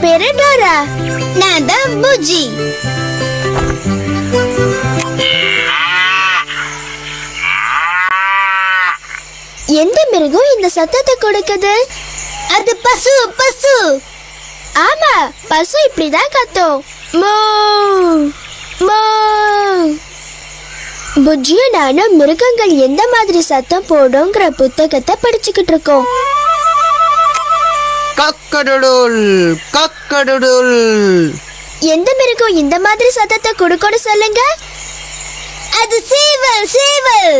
என் பேரு டோரா. நான் தான் புஜ்ஜி. எந்த மிருகம் இந்த சத்தத்தை கொடுக்குது? அது பசு. பசு. ஆமா, பசு இப்படிதான் கத்தும். மோ மோ. புஜ்ஜியும் நானும் மிருகங்கள் எந்த மாதிரி சத்தம் போடுங்கிற புத்தகத்தை படிச்சுக்கிட்டு இருக்கோம். கக்கடுடுல் கக்கடுடுல். எந்த மிருகம் இந்த மாதிரி சத்தத்தை கொடுக்கணும் சொல்லுங்க? அது சேவல். சேவல்.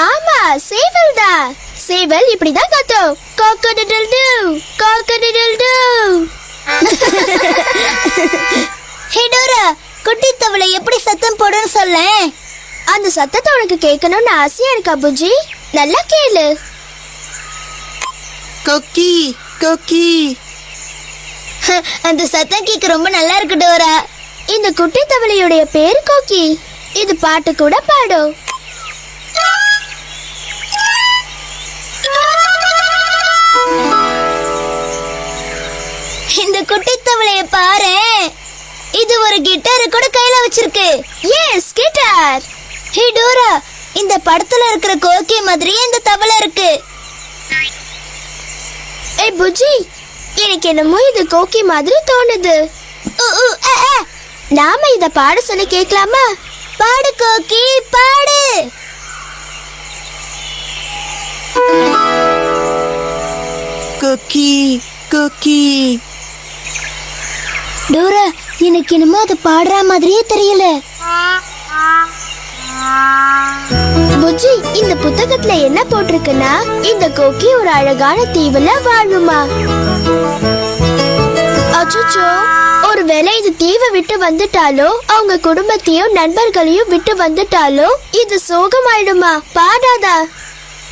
ஆமா, சேவல் தான். சேவல் இப்படிதான் கத்தும். காக்கடிடல் டு காக்கடிடல் டு. ஹே டோரா, குட்டி தவளை எப்படி சத்தம் போடுன்னு சொல்லேன். அந்த சத்தத்தை உனக்கு கேட்கணும்னு ஆசையா இருக்கா புஜ்ஜி? நல்லா கேளு. கொக்கி கொக்கி. அந்த சத்தம் கேட்க ரொம்ப நல்லா இருக்கு டோரா. இந்த குட்டி தவளையுடைய பேர் கோக்கி. இது பாட்டு கூட பாடும். இந்த குட்டி தவளைய பாரு. இது ஒரு கிட்டார் கூட கையில வச்சிருக்கு. S, guitar. ஹே டோரா, இந்த படத்துல இருக்கிற கோக்கி மாதிரியே இந்த தவளை இருக்கு. ஏய் புஜ்ஜி, எனக்கு என்னமோ இது கோக்கி மாதிரி தோணுது. நாம இத பாட சொல்லி கேட்கலாமா? பாடு கோக்கி, பாடு. கொக்கி கொக்கி. டோரா, எனக்கு என்னமோ அது பாடுற மாதிரியே தெரியல. புஜ்ஜி, இந்த புத்தகத்துல என்ன போட்டிருக்குன்னா, இந்த கோக்கி ஒரு அழகான தீவுல வாழுமா. அச்சோ, ஒருவேளை இது தீவை விட்டு வந்துட்டாலோ, அவங்க குடும்பத்தையும் நண்பர்களையும் விட்டு வந்துட்டாலோ, இது சோகமாயிடுமா. பாடாதா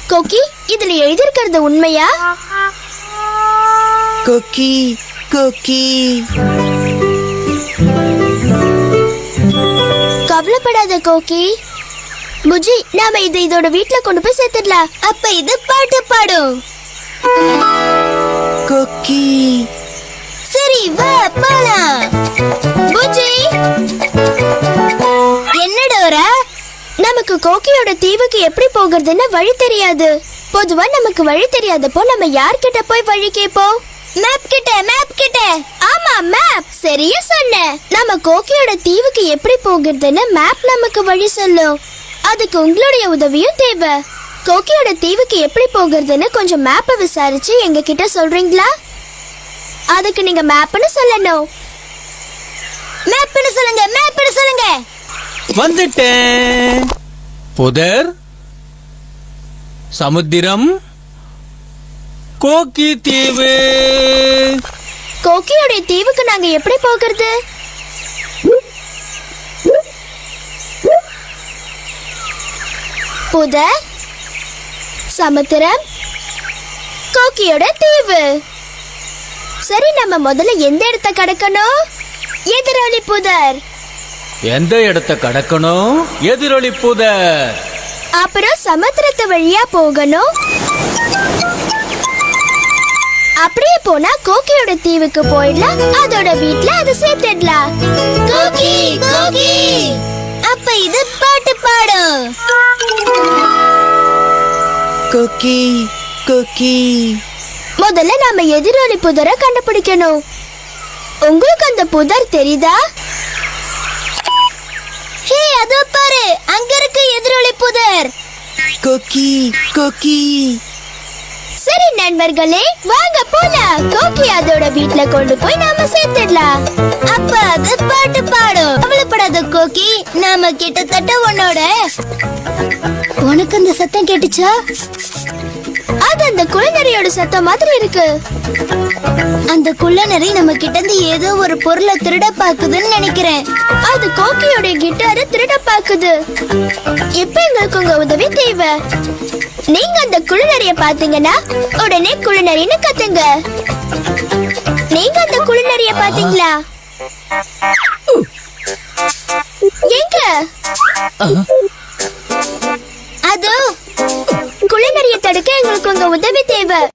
கோக்கி? இதுல எழுதியிருக்கிறது உண்மையா? கொக்கி கொக்கி. கவலைப்படாத கோக்கி. புஜ்ஜி, நாம இதை இதோட வீட்ல கொண்டு போய் சேர்த்துடலாம். அப்ப இது பாட்டு பாடும். கொக்கி. சரி, வா போலாம். புஜ்ஜி, என்ன டோரா? நமக்கு கோக்கியோட தீவுக்கு எப்படி போகிறதுன்னு வழி தெரியாது. பொதுவா நமக்கு வழி தெரியாதப்போ நம்ம யார்கிட்ட போய் வழி கேட்போம்? மேப் கிட்ட. மேப் கிட்ட. ஆமா, மேப். சரியா சொன்ன. நம்ம கோக்கியோட தீவுக்கு எப்படி போகிறதுன்னு மேப் நமக்கு வழி சொல்லும். அதுக்கு உங்களுடைய உதவியும் தேவை. கோக்கியோட தீவுக்கு எப்படி போகிறதுன்னு கொஞ்சம் மேப்பை விசாரிச்சு எங்க கிட்ட சொல்றீங்களா? அதுக்கு நீங்க மேப்னு சொல்லணும். மேப்னு சொல்லுங்க. மேப்னு சொல்லுங்க. வந்துட்டேன். புதர், சமுத்திரம், கோக்கி தீவு. கோக்கியோட தீவுக்கு நாங்க எப்படி போகிறது? புதர், சமுத்திரம், கோக்கியோட தீவு. சரி, நம்ம முதல்ல எந்த இடத்தை கடக்கணும்? எதிரொலி புதர். எந்த இடத்தை கடக்கணும்? எதிரொலி புதர். அப்புறம் சமுத்திரத்து வழியா போகணும். அப்படியே போனா கோக்கியோட தீவுக்கு போயிடலாம். அதோட வீட்ல அதை சேர்த்துடலாம். கோக்கி கோக்கி. அப்ப இது பாட்டு பாடும். கொக்கி கொக்கி. முதல்ல நாம எதிரொலி புதரை கண்டுபிடிக்கணும். உங்களுக்கு அந்த புதர் தெரியுதா? ஹே, அதோ பாரு, அங்க இருக்கு எதிரொலி புதர். கொக்கி கொக்கி. சரி நண்பர்களே, வாங்க போலாம். கோக்கி அதோட வீட்ல கொண்டு போய் நாம சேர்த்துடலாம். அப்ப அது பாட்டு பாடும். கவலைப்படாத கோக்கி, நாம கிட்டத்தட்ட உனக்கு அந்த சத்தம் கேட்டுச்சா? அது அந்த குள்ளநரியோட சத்தம் மாதிரி இருக்கு. அந்த குள்ளநரி நம்ம கிட்ட இருந்து ஏதோ ஒரு பொருளை திருட பாக்குதுன்னு நினைக்கிறேன். அது கோக்கியோட கிட்டாரை திருட பாக்குது. இப்ப எங்களுக்கு உங்க உதவி தேவை. நீங்க அந்த குள்ளநரிய பாத்தீங்கன்னா உடனே குள்ளநரின்னு கத்துங்க. நீங்க அந்த குள்ளநரிய பாத்தீங்களா? எங்க? அது குள்ளநரிய தடுக்க எங்களுக்கு உங்க உதவி தேவை.